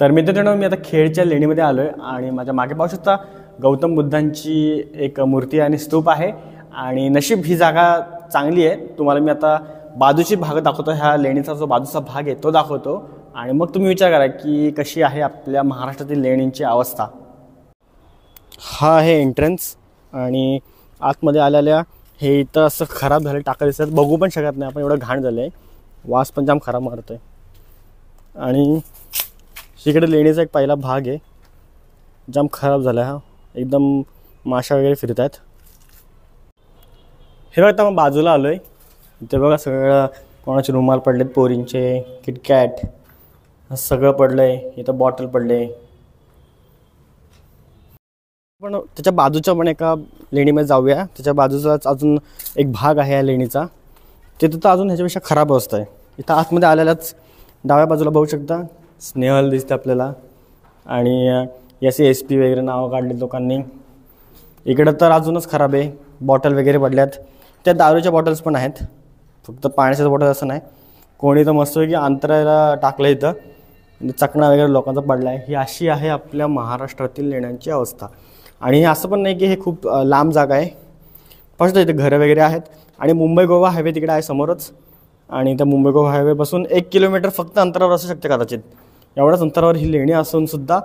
तर मित्रांनो, मी आता खेडच्या लेणीमध्ये आलो आहे आणि माझ्या मागे पाहू शकता गौतम बुद्धांची एक मूर्ती आणि स्तूप आहे. आणि नशीब ही जागा चांगली आहे. तुम्हाला मी आता बाजूची भाग दाखवतो. ह्या लेणीचा जो बाजूचा भाग आहे तो दाखवतो आणि मग तुम्ही विचार करा की कशी आहे आपल्या महाराष्ट्रातील लेणींची अवस्था. हा आहे एंट्रन्स आणि आतमध्ये आलेल्या हे इथं असं खराब झालं टाका दिसतात, बघू पण शकत नाही आपण, एवढं घाण झालं आहे. वास पण जाम खराब मारतो आहे. आणि इकडे लेणीचा एक पहिला भाग आहे, जाम खराब झाला आहे. हा एकदम माशा वगैरे फिरत आहेत. हे बघा, आता मग बाजूला आलो आहे. इथे बघा सगळं कोणाचे रुमाल पडलेत, पोरींचे, किटकॅट सगळं पडलं आहे. इथं बॉटल पडले. पण त्याच्या बाजूच्या पण एका लेणीमध्ये जाऊया. त्याच्या बाजूचाच अजून एक भाग आहे या लेणीचा, तिथं तर अजून ह्याच्यापेक्षा खराब अवस्था आहे. इथं आतमध्ये आलेलाच डाव्या बाजूला बघू शकता स्नेहल दिसते आपल्याला आणि SASP वगैरे नावं काढली लोकांनी. इकडं तर अजूनच खराब आहे. बॉटल वगैरे पडल्यात. त्या दारूच्या बॉटल्स पण आहेत, फक्त पाण्याच्या बॉटल असं नाही. कोणी तर मस्त की अंतरायला टाकलं इथं, चकणा वगैरे लोकांचा पडला आहे. ही अशी आहे आपल्या महाराष्ट्रातील लेण्यांची अवस्था. आणि असं पण नाही की हे खूप लांब जागा आहे. फक्त इथे घरं वगैरे आहेत आणि मुंबई गोवा हायवे तिकडे आहे समोरच. आणि त्या मुंबई गोवा हायवेपासून 1 किलोमीटर फक्त अंतरावर असू शकते कदाचित. एवढ्याच अंतरावर ही लेणी असूनसुद्धा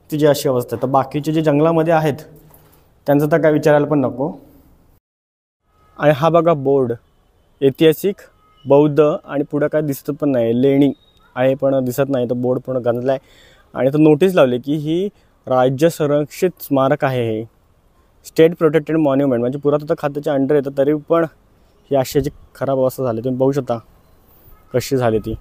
तिची अशी अवस्था आहे. तर बाकीचे जे जंगलामध्ये आहेत त्यांचं तर काय विचारायला पण नको. आणि हा बघा बोर्ड, ऐतिहासिक, बौद्ध आणि पुढं काय दिसत पण नाही. लेणी आहे पण दिसत नाही. तर बोर्ड पूर्ण गंजला आहे. आणि तर नोटीस लावली की ही राज्य संरक्षित स्मारक आहे. हे स्टेट प्रोटेक्टेड मॉन्युमेंट, म्हणजे पुरातत्व खात्याच्या अंडर येतं, तरी पण ही अशी खराब अवस्था झाली. तुम्ही बघू शकता कशी झाली ती.